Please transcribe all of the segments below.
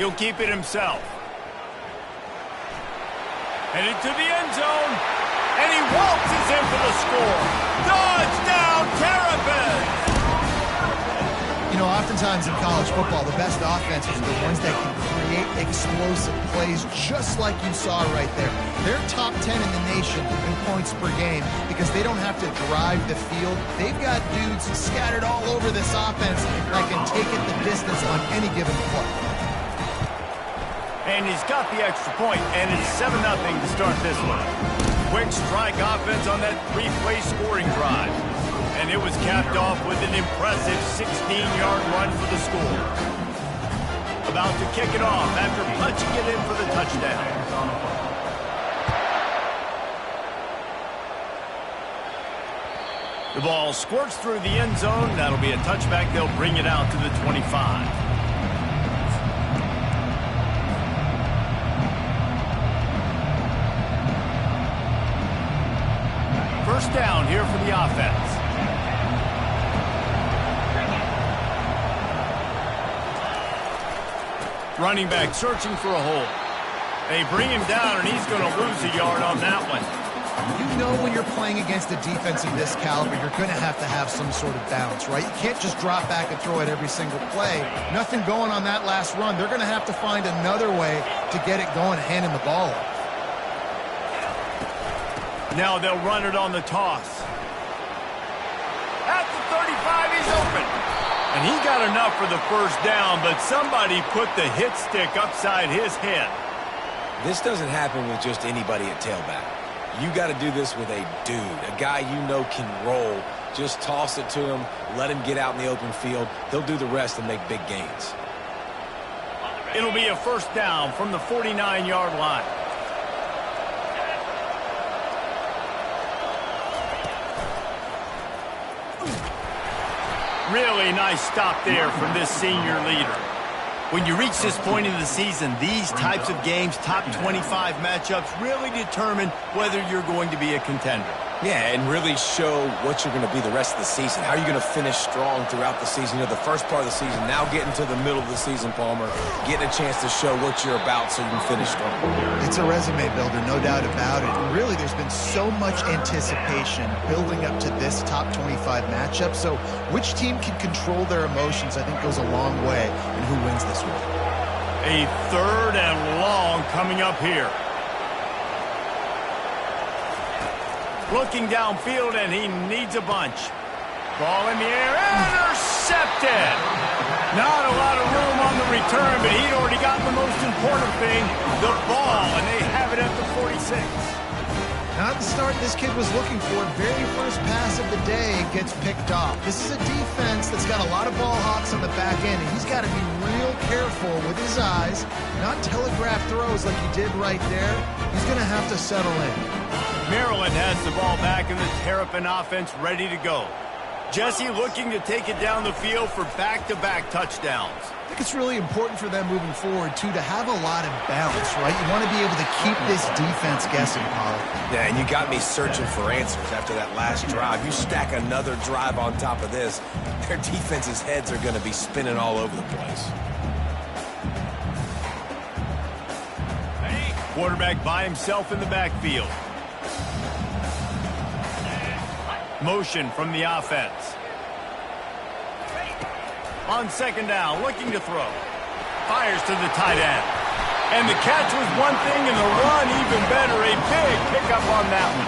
He'll keep it himself. Headed to the end zone. And he waltzes in for the score. Touchdown, Terrapins! You know, oftentimes in college football, the best offenses are the ones that can create explosive plays, just like you saw right there. They're top 10 in the nation in points per game because they don't have to drive the field. They've got dudes scattered all over this offense that can take it the distance on any given play. And he's got the extra point, and it's 7-0 to start this one. Quick strike offense on that 3-play scoring drive. And it was capped off with an impressive 16-yard run for the score. About to kick it off after punching it in for the touchdown. The ball squirts through the end zone. That'll be a touchback. They'll bring it out to the 25. First down here for the offense. Running back searching for a hole. They bring him down, and he's going to lose a yard on that one. You know when you're playing against a defense of this caliber, you're going to have some sort of balance, right? You can't just drop back and throw it every single play. Nothing going on that last run. They're going to have to find another way to get it going and hand him the ball off. Now they'll run it on the toss. At the 35, he's open. And he got enough for the first down, but somebody put the hit stick upside his head. This doesn't happen with just anybody at tailback. You got to do this with a dude, a guy you know can roll. Just toss it to him, let him get out in the open field. He'll do the rest and make big gains. It'll be a first down from the 49-yard line. Really nice stop there from this senior leader. When you reach this point in the season, these types of games, top 25 matchups, really determine whether you're going to be a contender. Yeah, and really show what you're going to be the rest of the season. How are you going to finish strong throughout the season? You know, the first part of the season, now getting to the middle of the season, Palmer, getting a chance to show what you're about so you can finish strong. It's a resume builder, no doubt about it. And really, there's been so much anticipation building up to this top 25 matchup. So which team can control their emotions, I think, goes a long way in who wins this one. A third and long coming up here. Looking downfield, and he needs a bunch. Ball in the air, intercepted! Not a lot of room on the return, but he'd already gotten the most important thing, the ball, and they have it at the 46. Not the start this kid was looking for. Very first pass of the day gets picked off. This is a defense that's got a lot of ball hawks on the back end, and he's got to be real careful with his eyes, not telegraph throws like he did right there. He's going to have to settle in. Maryland has the ball back in the Terrapin offense ready to go. Jesse looking to take it down the field for back-to-back touchdowns. I think it's really important for them moving forward, too, to have a lot of balance, right? You want to be able to keep this defense guessing, Pollard. Yeah, and you got me searching for answers after that last drive. You stack another drive on top of this, their defense's heads are going to be spinning all over the place. Quarterback by himself in the backfield. Motion from the offense. On second down, looking to throw. Fires to the tight end. And the catch was one thing, and the run even better. A big pickup on that one.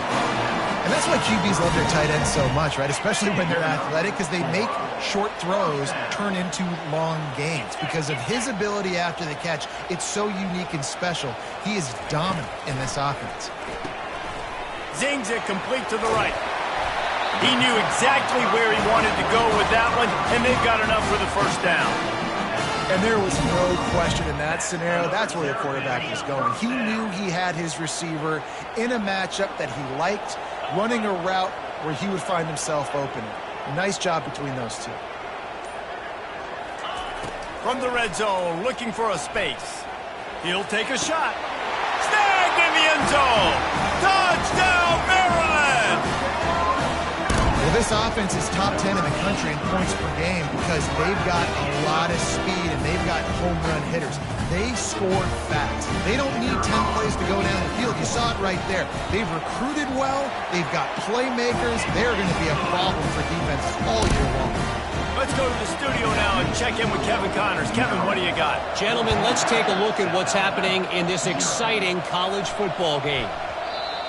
And that's why QBs love their tight ends so much, right? Especially when they're athletic, because they make short throws turn into long gains. Because of his ability after the catch, it's so unique and special. He is dominant in this offense. Zings it complete to the right. He knew exactly where he wanted to go with that one, and they've got enough for the first down. And there was no question in that scenario. That's where the quarterback was going. He knew he had his receiver in a matchup that he liked, running a route where he would find himself open. Nice job between those two. From the red zone, looking for a space. He'll take a shot. Snagged in the end zone. Touchdown, Maryland! Well, this offense is top 10 in the country in points per game because they've got a lot of speed and they've got home run hitters. They score fast. They don't need 10 plays to go down the field. You saw it right there. They've recruited well. They've got playmakers. They're going to be a problem for defenses all year long. Let's go to the studio now and check in with Kevin Connors. Kevin, what do you got? Gentlemen, let's take a look at what's happening in this exciting college football game.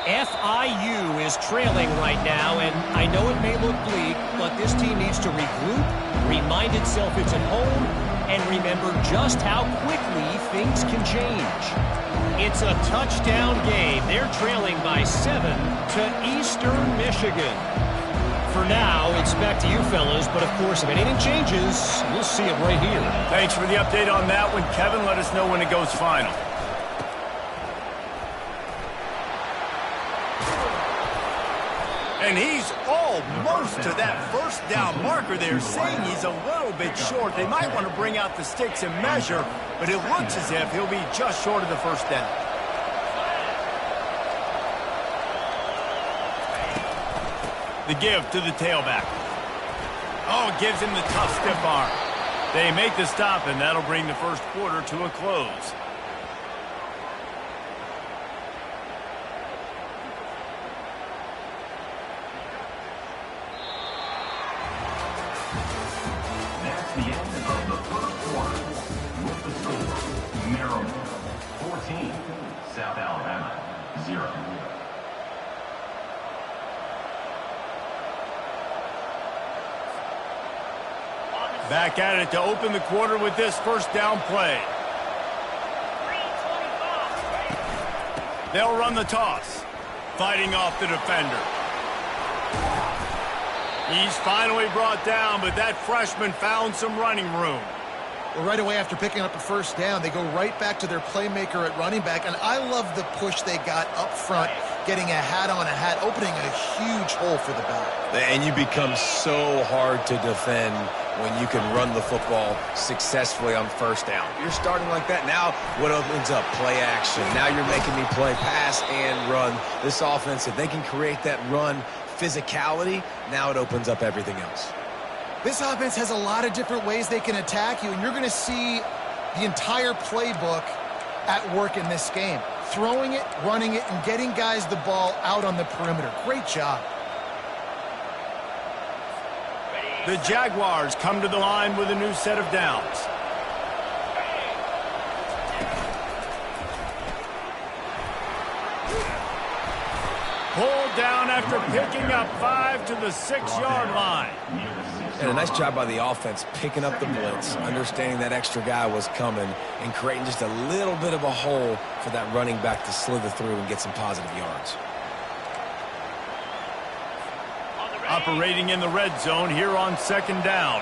FIU is trailing right now, and I know it may look bleak, but this team needs to regroup, remind itself it's at home, and remember just how quickly things can change. It's a touchdown game. They're trailing by 7 to Eastern Michigan. For now, it's back to you fellas, but of course, if anything changes, you'll see it right here. Thanks for the update on that one, Kevin. Let us know when it goes final. And he's almost to that first down marker there, saying he's a little bit short. They might want to bring out the sticks and measure, but it looks as if he'll be just short of the first down. The give to the tailback. Oh, it gives him the tough stiff arm. They make the stop, and that'll bring the first quarter to a close. That's the end of the first quarter. With the score, Maryland 14, South Alabama 0. Back at it to open the quarter with this first down play. They'll run the toss, fighting off the defender. He's finally brought down, but that freshman found some running room. Well, right away after picking up a first down, they go right back to their playmaker at running back, and I love the push they got up front, getting a hat on a hat, opening a huge hole for the back. And you become so hard to defend when you can run the football successfully on first down. You're starting like that. Now what opens up? Play action. Now you're making me play pass and run. This offense, if they can create that run physicality, now it opens up everything else. This offense has a lot of different ways they can attack you, and you're going to see the entire playbook at work in this game. Throwing it, running it, and getting guys the ball out on the perimeter. Great job. The Jaguars come to the line with a new set of downs. Pulled down after picking up 5 to the 6-yard line. And a nice job by the offense picking up the blitz, understanding that extra guy was coming, and creating just a little bit of a hole for that running back to slither through and get some positive yards. Operating in the red zone here on second down.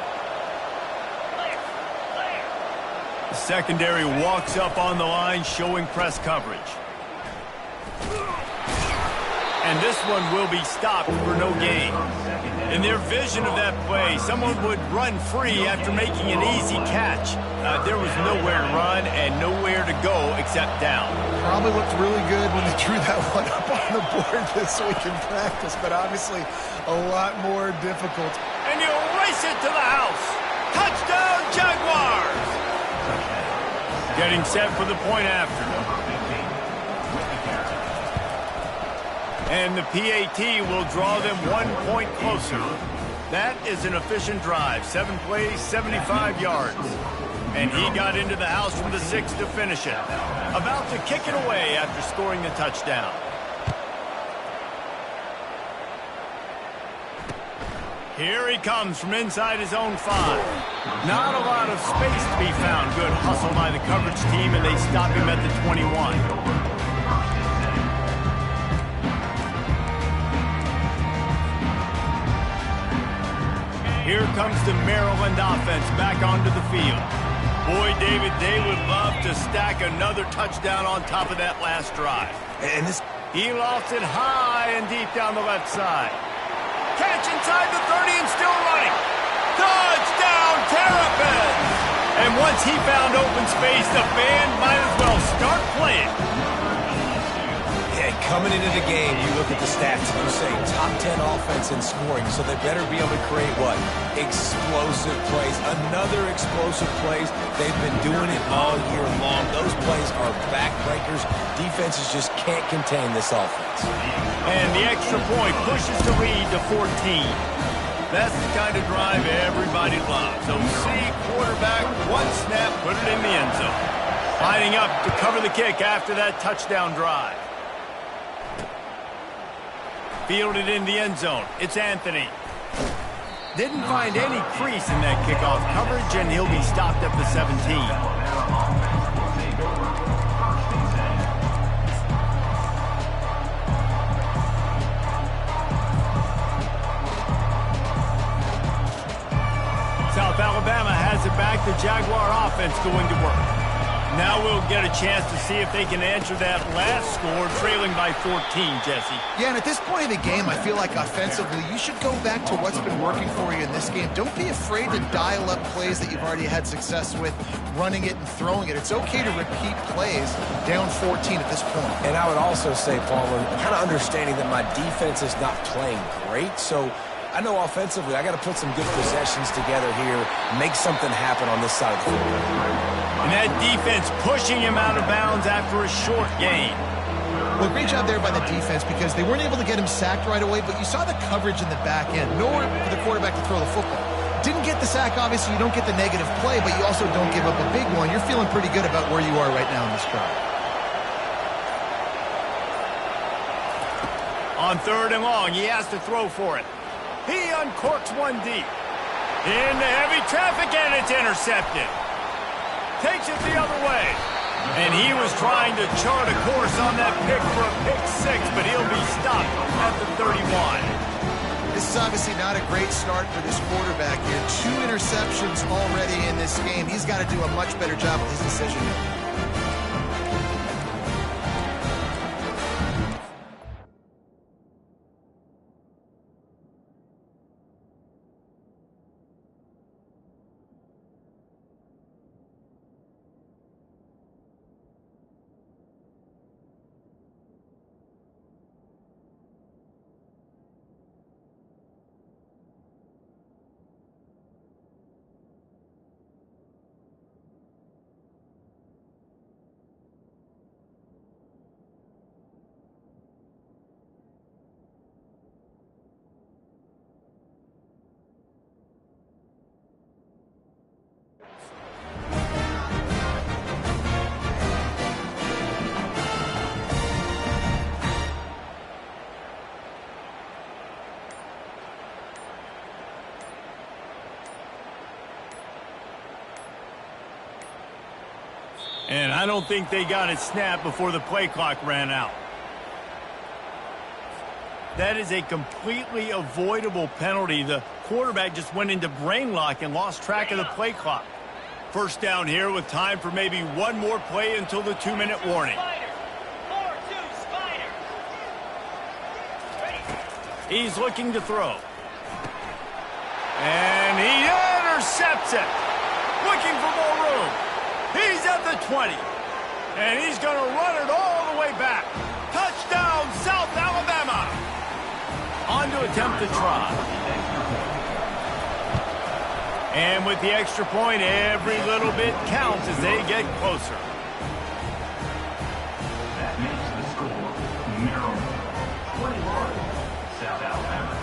The secondary walks up on the line, showing press coverage. And this one will be stopped for no gain. In their vision of that play, someone would run free after making an easy catch. There was nowhere to run and nowhere to go except down. Probably looked really good when they drew that one up on the board this week in practice, but obviously a lot more difficult. And you race it to the house. Touchdown, Jaguars! Getting set for the point after. And the PAT will draw them 1 point closer. That is an efficient drive. 7 plays, 75 yards. And he got into the house from the 6 to finish it. About to kick it away after scoring the touchdown. Here he comes from inside his own 5. Not a lot of space to be found. Good hustle by the coverage team, and they stop him at the 21. Here comes the Maryland offense back onto the field. Boy, David, they would love to stack another touchdown on top of that last drive. And this, he lofts it high and deep down the left side. Catch inside the 30 and still running. Touchdown, Terrapins! And once he found open space, the band might as well start playing. Yeah, coming into the game, you look at the stats and you say top 10 offense in scoring, so they better be able to create what? Explosive plays. Another explosive plays. They've been doing it all year long. Those plays are backbreakers. Defenses just can't contain this offense. And the extra point pushes the lead to 14. That's the kind of drive everybody loves. So see, quarterback, one snap, put it in the end zone. Lining up to cover the kick after that touchdown drive. Fielded in the end zone. It's Anthony. Didn't find any crease in that kickoff coverage, and he'll be stopped at the 17. South Alabama has it back. The Jaguar offense going to work. Now we'll get a chance to see if they can answer that last score, trailing by 14, Jesse. Yeah, and at this point of the game, I feel like offensively, you should go back to what's been working for you in this game. Don't be afraid to dial up plays that you've already had success with, running it and throwing it. It's okay to repeat plays down 14 at this point. And I would also say, Paul, kind of understanding that my defense is not playing great, so I know offensively I got to put some good possessions together here, make something happen on this side of the field. And that defense pushing him out of bounds after a short gain. Well, great job there by the defense because they weren't able to get him sacked right away, but you saw the coverage in the back end. Nowhere for the quarterback to throw the football. Didn't get the sack, obviously you don't get the negative play, but you also don't give up a big one. You're feeling pretty good about where you are right now in this drive. On 3rd and long, he has to throw for it. He uncorks one deep. Into heavy traffic, and it's intercepted. Takes it the other way. And he was trying to chart a course on that pick for a pick 6, but he'll be stopped at the 31. This is obviously not a great start for this quarterback here. 2 interceptions already in this game. He's got to do a much better job with his decision making. And I don't think they got it snapped before the play clock ran out. That is a completely avoidable penalty. The quarterback just went into brain lock and lost track of the play clock. First down here with time for maybe one more play until the 2-minute warning. He's looking to throw. And he intercepts it. Looking for more room. He's at the 20. And he's going to run it all the way back. Touchdown, South Alabama. On to attempt the try. And with the extra point, every little bit counts as they get closer. That makes the score Maryland 21, South Alabama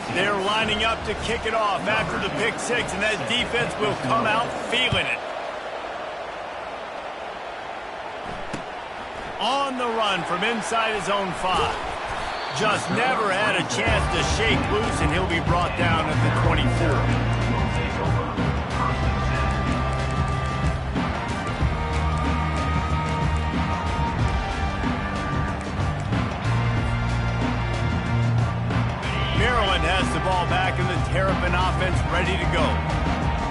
14. They're lining up to kick it off after the pick 6, and that defense will come out feeling it. On the run from inside his own 5. Just never had a chance to shake loose, and he'll be brought down at the 24. Maryland has the ball back, and the Terrapin offense ready to go.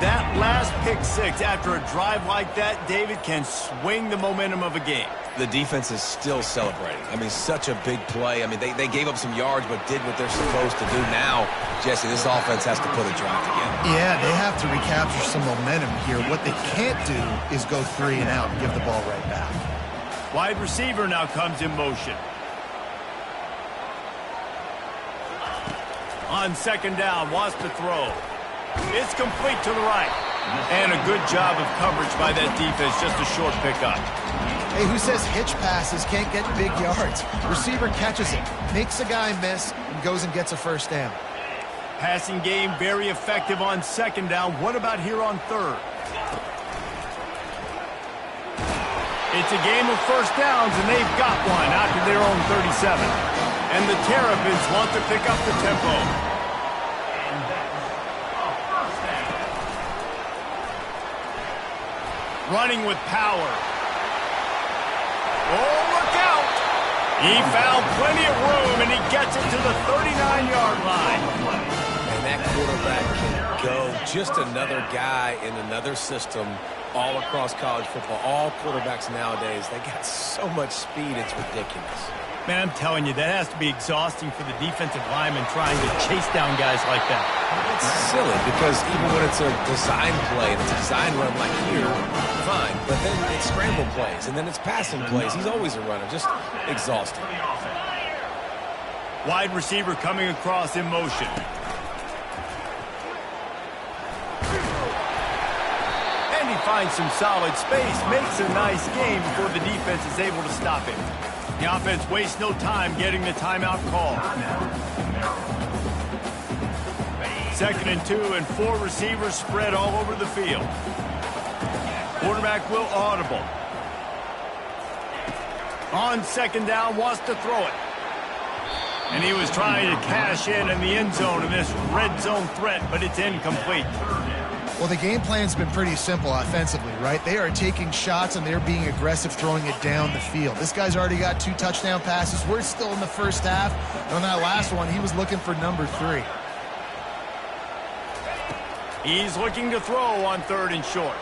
That last pick 6 after a drive like that, David, can swing the momentum of a game. The defense is still celebrating. I mean, such a big play. I mean, they gave up some yards but did what they're supposed to do. Now, Jesse, this offense has to put a drive together. Yeah, they have to recapture some momentum here. What they can't do is go 3 and out and give the ball right back. Wide receiver now comes in motion. On second down, wants to throw. It's complete to the right. And a good job of coverage by that defense, just a short pickup. Hey, who says hitch passes can't get big yards? Receiver catches it, makes a guy miss, and goes and gets a first down. Passing game very effective on second down. What about here on third? It's a game of first downs, and they've got one out to their own 37. And the Terrapins want to pick up the tempo. Running with power. Oh, look out! He found plenty of room, and he gets it to the 39-yard line. And that quarterback can go. Just another guy in another system all across college football. All quarterbacks nowadays, they got so much speed, it's ridiculous. Man, I'm telling you, that has to be exhausting for the defensive lineman trying to chase down guys like that. It's silly because even when it's a design play and it's a design run like here, fine. But then it's scramble plays and then it's passing plays. He's always a runner. Just exhausting. Wide receiver coming across in motion. And he finds some solid space, makes a nice game before the defense is able to stop him. The offense wastes no time getting the timeout call. 2nd and 2, and 4 receivers spread all over the field. Quarterback will audible. On second down, wants to throw it. And he was trying to cash in the end zone in this red zone threat, but it's incomplete. Well, the game plan's been pretty simple offensively, right? They are taking shots and they're being aggressive, throwing it down the field. This guy's already got 2 touchdown passes. We're still in the first half. And on that last one, he was looking for number 3. He's looking to throw on 3rd and short.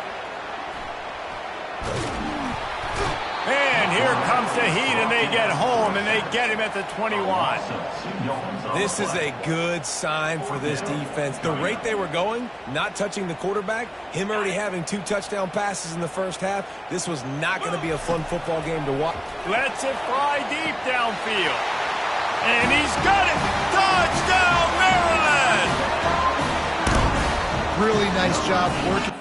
And here comes the heat, and they get home, and they get him at the 21. This is a good sign for this defense. The rate they were going, not touching the quarterback, him already having 2 touchdown passes in the first half, this was not going to be a fun football game to watch. Lets it fly deep downfield. And he's got it! Touchdown, Maryland! Really nice job working.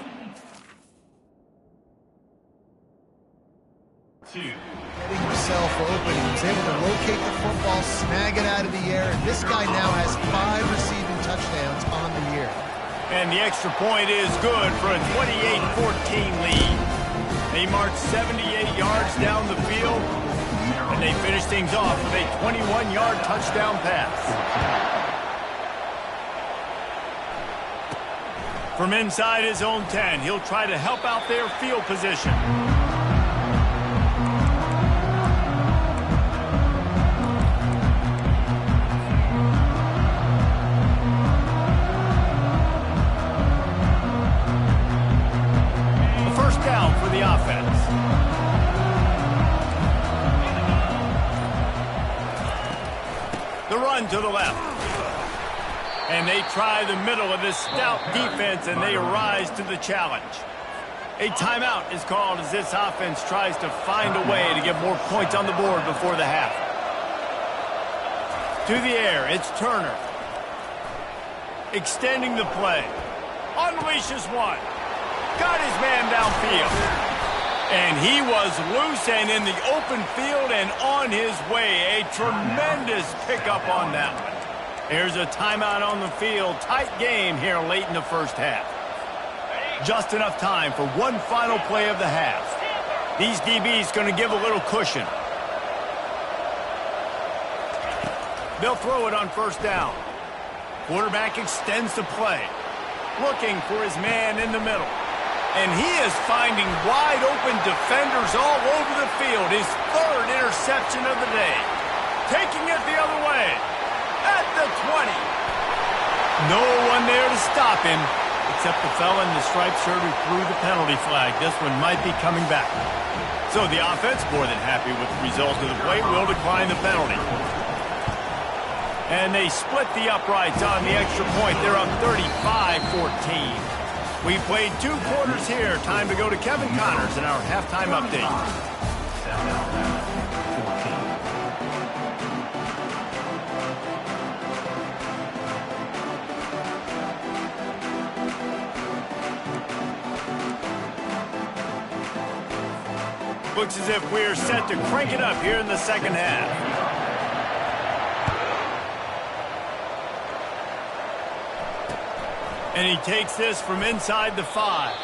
Getting himself open. He was able to locate the football, snag it out of the air, and this guy now has 5 receiving touchdowns on the year. And the extra point is good for a 28-14 lead. They march 78 yards down the field, and they finish things off with a 21-yard touchdown pass. From inside his own 10, he'll try to help out their field position. The offense. The run to the left. And they try the middle of this stout defense, and they rise to the challenge. A timeout is called as this offense tries to find a way to get more points on the board before the half. To the air, it's Turner. Extending the play. Unleashes one. Got his man downfield. And he was loose and in the open field and on his way. A tremendous pickup on that one. There's a timeout on the field. Tight game here late in the first half. Just enough time for one final play of the half. These DBs going to give a little cushion. They'll throw it on first down. Quarterback extends the play. Looking for his man in the middle. And he is finding wide-open defenders all over the field. His 3rd interception of the day. Taking it the other way. At the 20. No one there to stop him, except the fella in the striped shirt who threw the penalty flag. This one might be coming back. So the offense, more than happy with the result of the play, will decline the penalty. And they split the uprights on the extra point. They're up 35-14. We played 2 quarters here. Time to go to Kevin Connors in our halftime update. Looks as if we're set to crank it up here in the second half. And he takes this from inside the 5.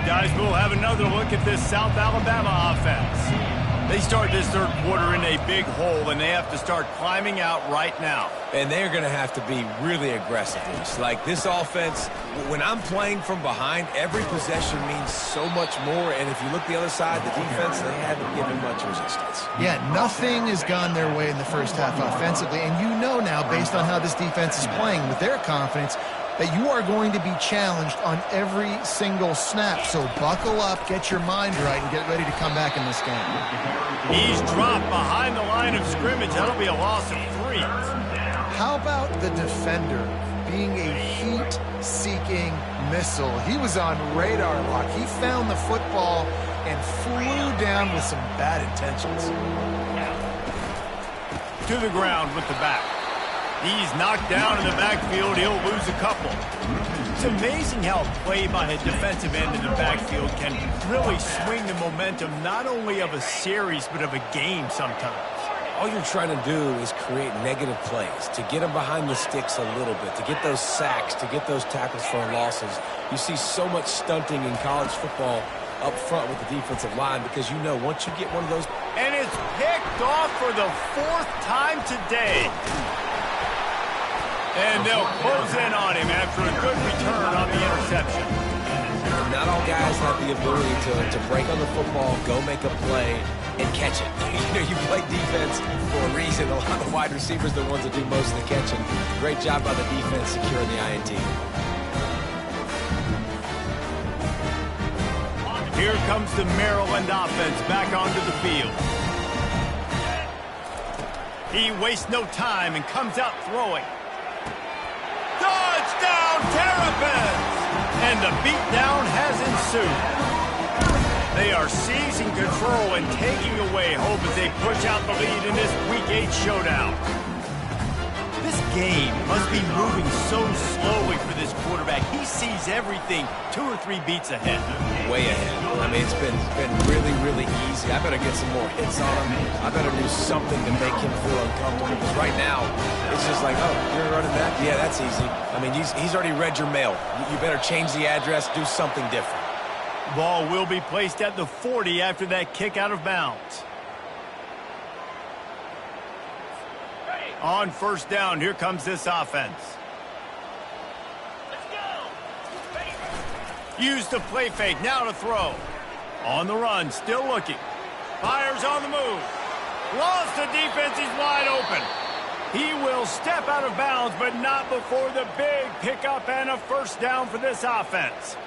Guys, we'll have another look at this South Alabama offense. They start this third quarter in a big hole, and they have to start climbing out right now. And they're going to have to be really aggressive. It's like this offense, when I'm playing from behind, every possession means so much more. And if you look the other side, the defense, they haven't given much resistance. Yeah, nothing has gone their way in the first half offensively. And you know now, based on how this defense is playing with their confidence, that you are going to be challenged on every single snap. So buckle up, get your mind right, and get ready to come back in this game. He's dropped behind the line of scrimmage. That'll be a loss of 3. How about the defender being a heat-seeking missile? He was on radar lock. He found the football and flew down with some bad intentions. To the ground with the back. He's knocked down in the backfield. He'll lose a couple. It's amazing how play by a defensive end in the backfield can really swing the momentum not only of a series but of a game sometimes. All you're trying to do is create negative plays, to get them behind the sticks a little bit, to get those sacks, to get those tackles for losses. You see so much stunting in college football up front with the defensive line because you know once you get one of those... And it's picked off for the 4th time today. And they'll close in on him after a good return on the interception. Not all guys have the ability to break on the football, go make a play, and catch it. You know, you play defense for a reason. A lot of wide receivers are the ones that do most of the catching. Great job by the defense securing the INT. Here comes the Maryland offense back onto the field. He wastes no time and comes out throwing. Touchdown, Terrapins! And the beatdown has ensued. They are seizing control and taking away hope as they push out the lead in this Week 8 showdown. This game must be moving so slowly for this quarterback. He sees everything 2 or 3 beats ahead. Way ahead. I mean, it's been really, really easy. I better get some more hits on him. I better do something to make him feel uncomfortable because right now, it's just like, oh, you're running that? Yeah, that's easy. I mean, he's already read your mail. You better change the address, do something different. Ball will be placed at the 40 after that kick out of bounds. On first down, here comes this offense. Let's go. Use the play fake, now to throw. On the run, still looking. Fires on the move. Lost the defense, he's wide open. He will step out of bounds, but not before the big pickup and a first down for this offense.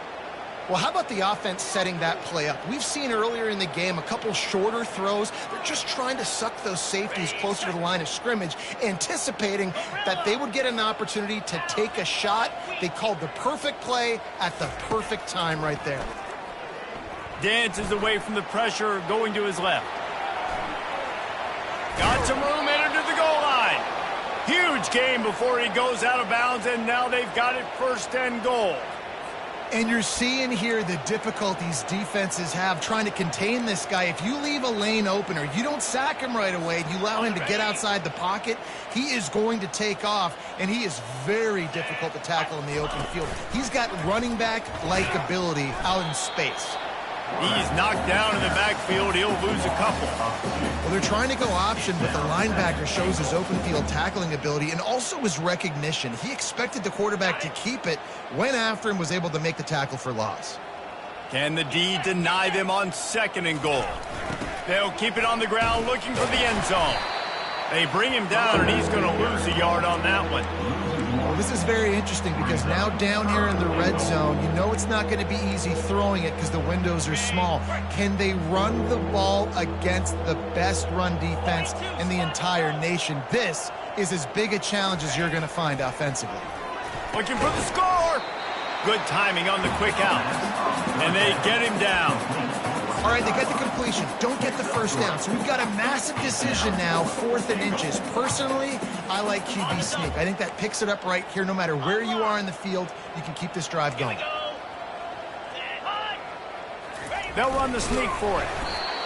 Well, how about the offense setting that play up? We've seen earlier in the game a couple shorter throws. They're just trying to suck those safeties closer to the line of scrimmage, anticipating that they would get an opportunity to take a shot. They called the perfect play at the perfect time right there. Dances away from the pressure, going to his left. Got some room, entered to the goal line. Huge game before he goes out of bounds, and now they've got it 1st and goal. And you're seeing here the difficulties defenses have trying to contain this guy. If you leave a lane open or you don't sack him right away, you allow him to get outside the pocket, he is going to take off, and he is very difficult to tackle in the open field. He's got running back-like ability out in space. He's knocked down in the backfield. He'll lose a couple. Well, they're trying to go option, but the linebacker shows his open field tackling ability and also his recognition. He expected the quarterback to keep it, went after him, was able to make the tackle for loss. Can the D deny them on 2nd and goal? They'll keep it on the ground looking for the end zone. They bring him down, and he's going to lose a yard on that one. Well, this is very interesting because now down here in the red zone, you know it's not going to be easy throwing it because the windows are small. Can they run the ball against the best run defense in the entire nation? This is as big a challenge as you're going to find offensively. Looking for the score. Good timing on the quick out. And they get him down. All right, they get the completion. Don't get the first down. So we've got a massive decision now, 4th and inches. Personally, I like QB sneak. I think that picks it up right here. No matter where you are in the field, you can keep this drive going. They'll run the sneak for it.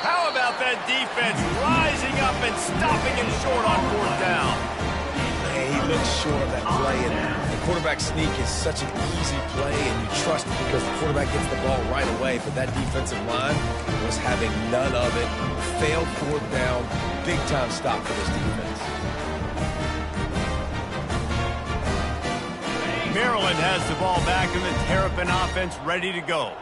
How about that defense rising up and stopping him short on 4th down? Hey, he looks short of that play, and the quarterback sneak is such an easy play, and you trust it because the quarterback gets the ball right away, but that defensive line was having none of it. Failed 4th down. Big-time stop for this defense. Maryland has the ball back in the Terrapin offense ready to go.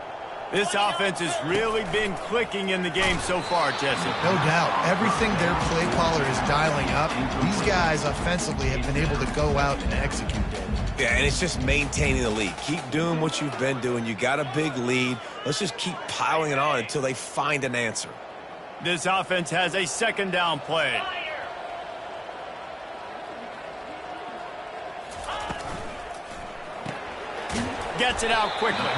This offense has really been clicking in the game so far, Jesse. No doubt. Everything their play caller is dialing up, these guys offensively have been able to go out and execute it. Yeah, and it's just maintaining the lead. Keep doing what you've been doing. You got a big lead. Let's just keep piling it on until they find an answer. This offense has a 2nd down play. Gets it out quickly.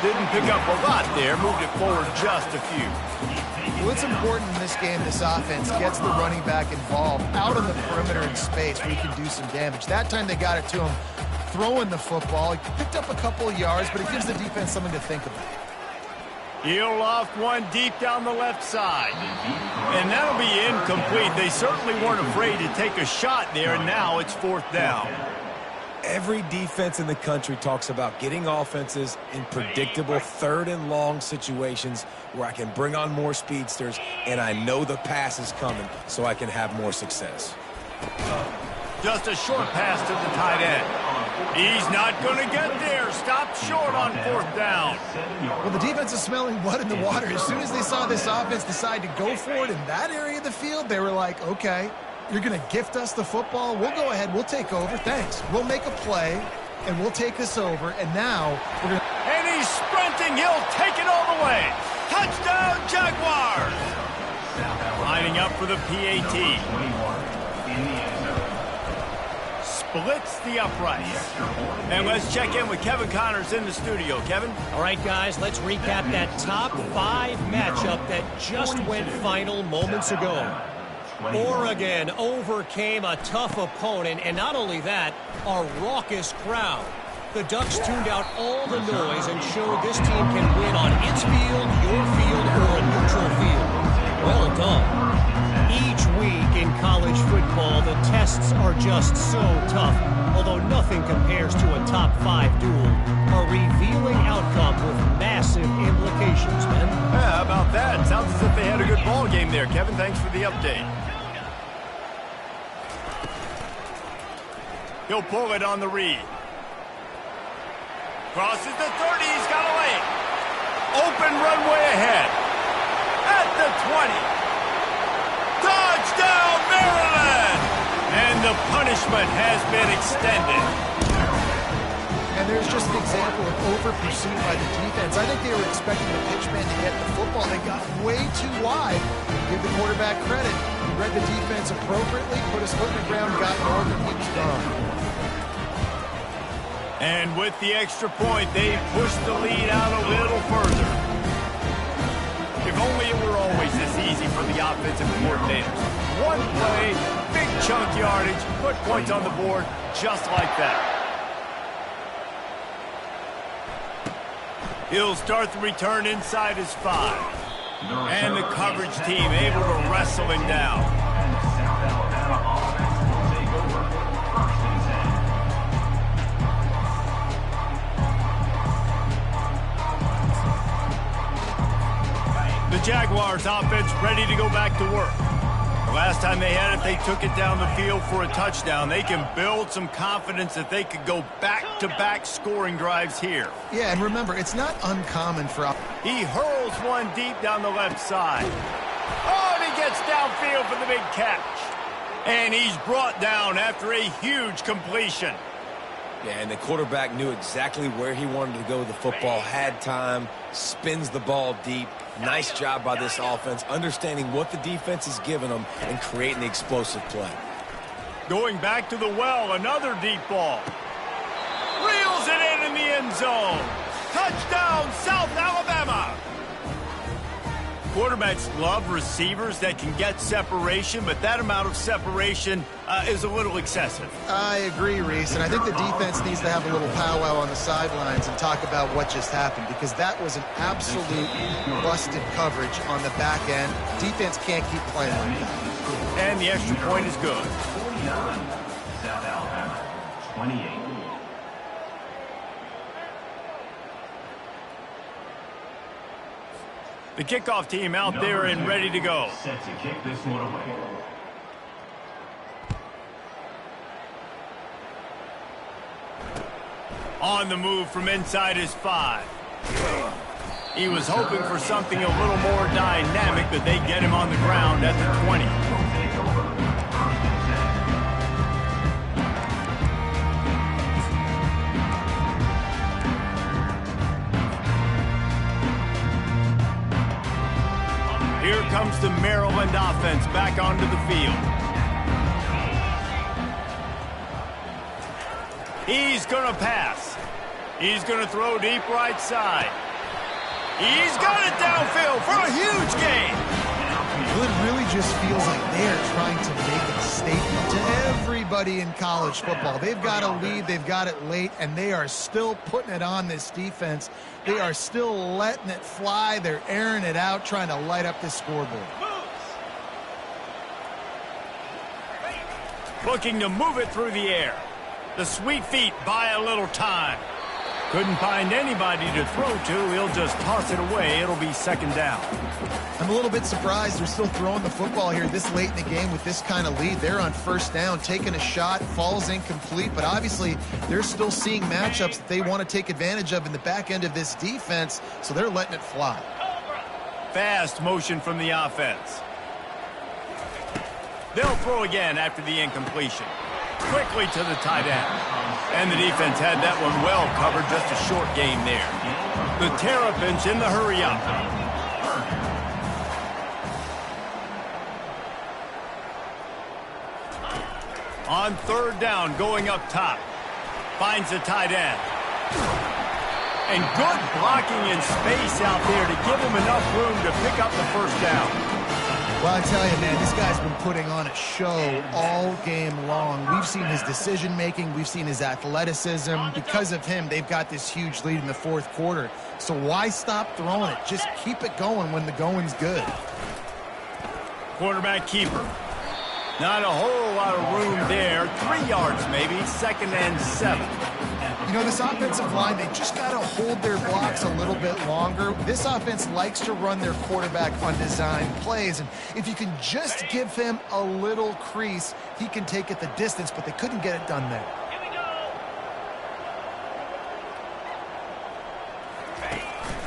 Didn't pick up a lot there. Moved it forward just a few. Well, it's important in this game, this offense gets the running back involved out on the perimeter in space where he can do some damage. That time they got it to him throwing the football. He picked up a couple of yards, but it gives the defense something to think about. He'll loft one deep down the left side. And that'll be incomplete. They certainly weren't afraid to take a shot there, and now it's 4th down. Every defense in the country talks about getting offenses in predictable 3rd and long situations where I can bring on more speedsters and I know the pass is coming so I can have more success. Just a short pass to the tight end. He's not going to get there. Stopped short on 4th down. Well, the defense is smelling blood in the water. As soon as they saw this offense decide to go for it in that area of the field, they were like, okay, you're going to gift us the football. We'll go ahead. We'll take over. Thanks. We'll make a play, and we'll take this over. And now we're going to... And he's sprinting. He'll take it all the way. Touchdown, Jaguars. Lining up for the PAT. Splits the uprights. And let's check in with Kevin Connors in the studio. Kevin? All right, guys, let's recap that top 5 matchup that just went final moments ago. Oregon overcame a tough opponent, and not only that, a raucous crowd. The Ducks tuned out all the noise and showed this team can win on its field, your field, or a neutral field. Well done. Each week in college football, the tests are just so tough, although nothing compares to a top 5 duel. A revealing outcome with massive implications, man. Yeah, how about that? Sounds as if they had a good ball game there. Kevin, thanks for the update. He'll pull it on the read. Crosses the 30. He's got a lane. Open runway ahead. At the 20. Touchdown, Maryland! And the punishment has been extended. And there's just an example of over-pursuit by the defense. I think they were expecting the pitchman to get the football. They got way too wide. Give the quarterback credit. He read the defense appropriately, put his foot in the ground, got north, and he was gone. And with the extra point, they pushed the lead out a little further. If only it were always this easy for the offensive coordinators. One play, big chunk yardage, put points on the board just like that. He'll start the return inside his 5. And the coverage team able to wrestle him down. The Jaguars offense ready to go back to work. The last time they had it, they took it down the field for a touchdown. They can build some confidence that they could go back-to-back scoring drives here. Yeah, and remember, it's not uncommon for... He hurls one deep down the left side. Oh, and he gets downfield for the big catch. And he's brought down after a huge completion. Yeah, and the quarterback knew exactly where he wanted to go with the football, had time, spins the ball deep. Nice job by this offense, understanding what the defense is giving them and creating the explosive play. Going back to the well, another deep ball. Reels it in the end zone. Touchdown, South Alabama. Quarterbacks love receivers that can get separation, but that amount of separation is a little excessive. I agree, Reese, and I think the defense needs to have a little powwow on the sidelines and talk about what just happened, because that was an absolute busted coverage on the back end. Defense can't keep playing like that. And the extra point is good. 49, South Alabama, 28. The kickoff team out there and ready to go. Set to kick this one away. On the move from inside his 5. He was hoping for something a little more dynamic, but they get him on the ground at the 20. Here comes the Maryland offense back onto the field. He's going to pass. He's going to throw deep right side. He's got it downfield for a huge gain. Well, it really just feels like they're trying to make a statement to everybody in college football. They've got a lead, they've got it late, and they are still putting it on this defense. They are still letting it fly. They're airing it out, trying to light up this scoreboard. Looking to move it through the air. The sweet feet buy a little time. Couldn't find anybody to throw to. He'll just toss it away. It'll be second down. I'm a little bit surprised they're still throwing the football here this late in the game with this kind of lead. They're on first down, taking a shot, falls incomplete, but obviously they're still seeing matchups that they want to take advantage of in the back end of this defense, so they're letting it fly. Fast motion from the offense. They'll throw again after the incompletion. Quickly to the tight end. And the defense had that one well covered, just a short gain there. The Terrapins in the hurry up. On third down, going up top. Finds the tight end. And good blocking in space out there to give him enough room to pick up the first down. Well, I tell you, man, this guy's been putting on a show all game long. We've seen his decision-making. We've seen his athleticism. Because of him, they've got this huge lead in the fourth quarter. So why stop throwing it? Just keep it going when the going's good. Quarterback keeper. Not a whole lot of room there. 3 yards maybe, second and 7. You know, this offensive line, they just got to hold their blocks a little bit longer. This offense likes to run their quarterback on design plays, and if you can just give him a little crease, he can take it the distance, but they couldn't get it done there.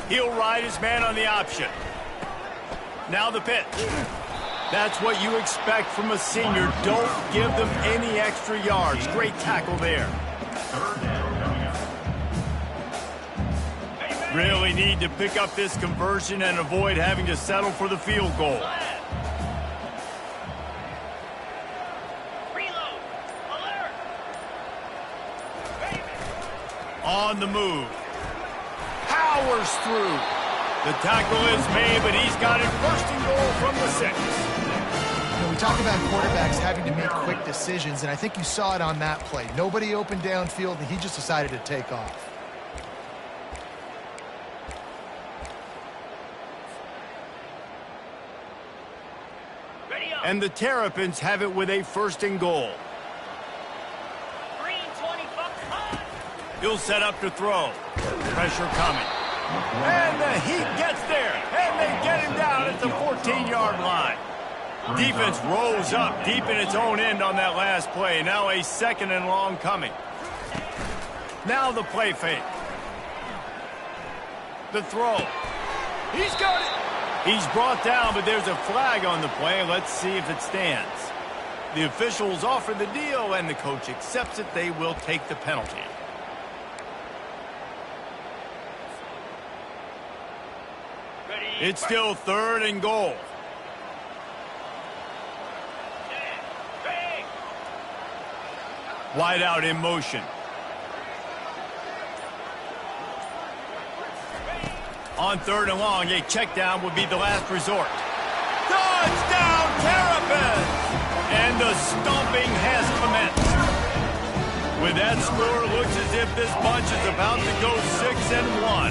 He'll ride his man on the option. Now the pitch. That's what you expect from a senior. Don't give them any extra yards. Great tackle there. Really need to pick up this conversion and avoid having to settle for the field goal. On the move. Powers through. The tackle is made, but he's got it first and goal from the 6. You know, we talk about quarterbacks having to make quick decisions, and I think you saw it on that play. Nobody open downfield, and he just decided to take off. And the Terrapins have it with a first and goal. He'll set up to throw. Pressure coming. And the heat gets there. And they get him down at the 14-yard line. Defense rolls up deep in its own end on that last play. Now a second and long coming. Now the play fake. The throw. He's got it. He's brought down, but there's a flag on the play. Let's see if it stands. The officials offer the deal, and the coach accepts it. They will take the penalty. It's still third and goal. Wide out in motion. On 3rd and long, a check down would be the last resort. Touchdown, Terrapins! And the stomping has commenced. With that score, it looks as if this bunch is about to go 6-1.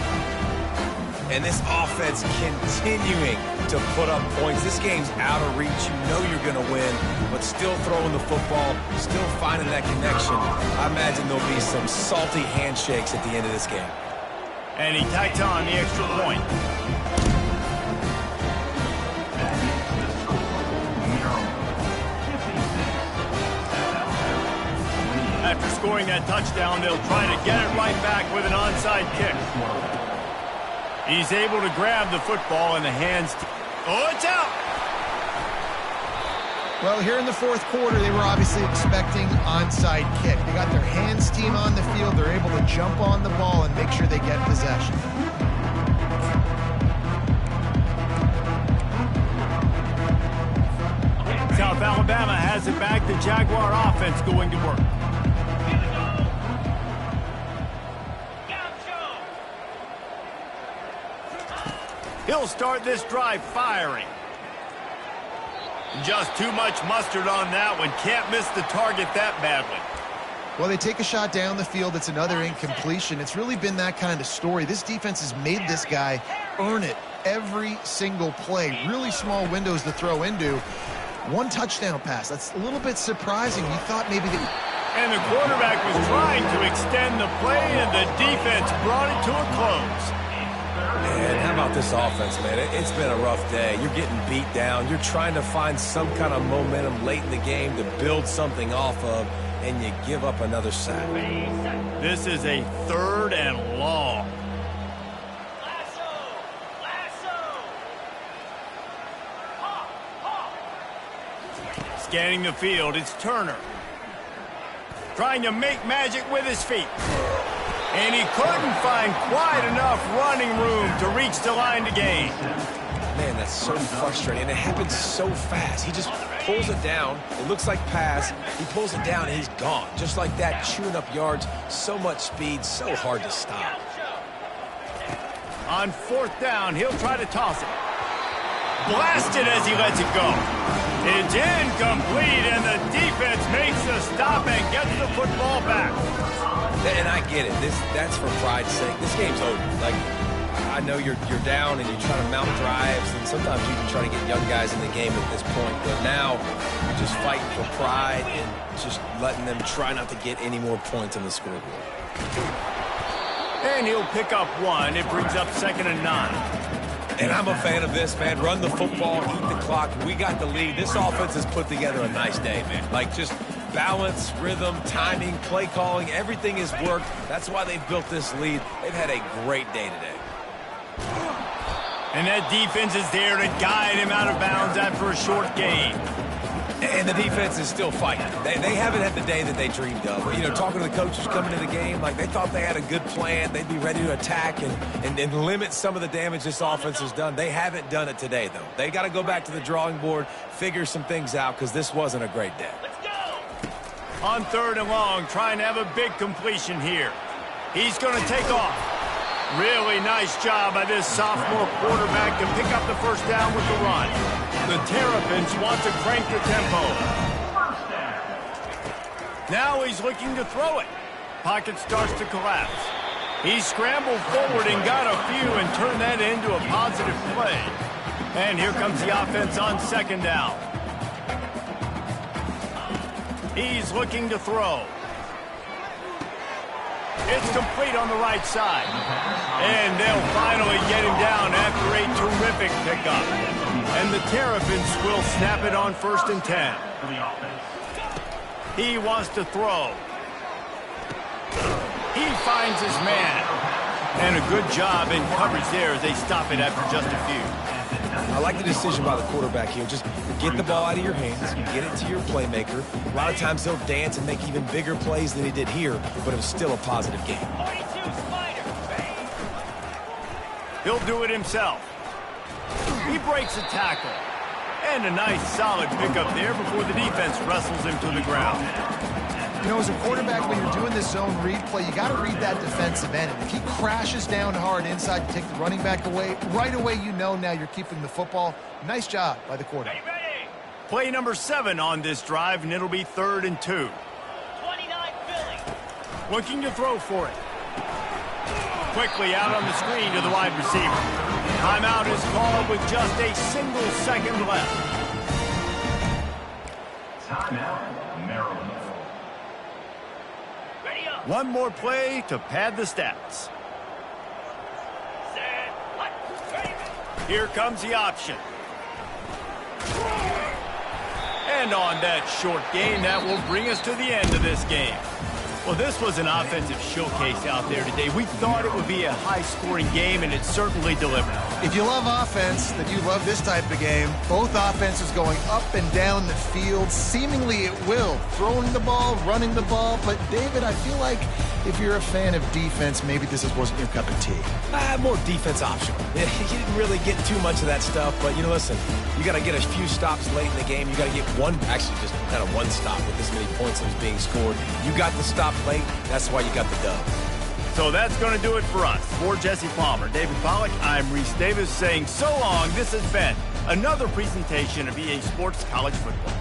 And this offense continuing to put up points. This game's out of reach. You know you're going to win, but still throwing the football, still finding that connection. I imagine there'll be some salty handshakes at the end of this game. And he tacks on the extra point. After scoring that touchdown, they'll try to get it right back with an onside kick. He's able to grab the football in the hands. Oh, it's out! Well, here in the 4th quarter, they were obviously expecting onside kick. They got their hands team on the field. They're able to jump on the ball and make sure they get possession. South Alabama has it back. The Jaguar offense going to work. He'll start this drive firing. Just too much mustard on that one. Can't miss the target that badly. Well, they take a shot down the field. It's another incompletion. It's really been that kind of story. This defense has made this guy earn it every single play. Really small windows to throw into. 1 touchdown pass. That's a little bit surprising. You thought maybe they... And the quarterback was trying to extend the play, and the defense brought it to a close. And how about this offense, man? It's been a rough day. You're getting beat down. You're trying to find some kind of momentum late in the game to build something off of, and you give up another sack. This is a 3rd and long. Scanning the field, it's Turner. Trying to make magic with his feet. And he couldn't find quite enough running room to reach the line to gain. Man, that's so frustrating. And it happens so fast. He just pulls it down. It looks like pass. He pulls it down, and he's gone. Just like that, chewing up yards. So much speed, so hard to stop. On 4th down, he'll try to toss it. Blasted as he lets it go. It's incomplete, and the defense makes the stop and gets the football back. And I get it. That's for pride's sake. This game's over. Like, I know you're down and you're trying to mount drives, and sometimes you can try to get young guys in the game at this point. But now you're just fighting for pride and just letting them try not to get any more points on the scoreboard. And he'll pick up 1. It brings up 2nd and 9. And I'm a fan of this, man. Run the football, eat the clock. We got the lead. This offense has put together a nice day, man. Like, just balance, rhythm, timing, play calling, everything has worked. That's why they've built this lead. They've had a great day today. And that defense is there to guide him out of bounds after a short gain. And the defense is still fighting. They haven't had the day that they dreamed of. You know, talking to the coaches coming into the game, like they thought they had a good plan. They'd be ready to attack and limit some of the damage this offense has done. They haven't done it today, though. They got to go back to the drawing board, figure some things out, because this wasn't a great day. On 3rd and long, trying to have a big completion here. He's going to take off. Really nice job by this sophomore quarterback to pick up the 1st down with the run. The Terrapins want to crank the tempo. Now he's looking to throw it. Pocket starts to collapse. He scrambled forward and got a few and turned that into a positive play. And here comes the offense on 2nd down. He's looking to throw. It's complete on the right side. And they'll finally get him down after a terrific pickup. And the Terrapins will snap it on 1st and 10. He wants to throw. He finds his man. And a good job in coverage there as they stop it after just a few. I like the decision by the quarterback here. Just get the ball out of your hands, get it to your playmaker. A lot of times he'll dance and make even bigger plays than he did here, but it was still a positive game. He'll do it himself. He breaks a tackle. And a nice solid pickup there before the defense wrestles him to the ground. You know, as a quarterback, when you're doing this zone read play, you got to read that defensive end. And if he crashes down hard inside to take the running back away, right away you know now you're keeping the football. Nice job by the quarterback. Play number 7 on this drive, and it'll be 3rd and 2. 29 Philly. Looking to throw for it. Quickly out on the screen to the wide receiver. Timeout is called with just a single second left. Timeout, Maryland. Ready up. One more play to pad the stats. Set. What? Ready. Here comes the option. And on that short gain, that will bring us to the end of this game. Well, this was an offensive showcase out there today. We thought it would be a high-scoring game, and it certainly delivered. If you love offense, then you love this type of game. Both offenses going up and down the field, seemingly at will. Throwing the ball, running the ball. But, David, I feel like if you're a fan of defense, maybe this wasn't your cup of tea. More defense optional. You didn't really get too much of that stuff, but, you know, listen, you got to get a few stops late in the game. You got to get one stop with this many points that was being scored. You got the stop late. That's why you got the dub. So that's going to do it for us. For Jesse Palmer, David Pollack, I'm Reese Davis saying so long. This has been another presentation of EA Sports College Football.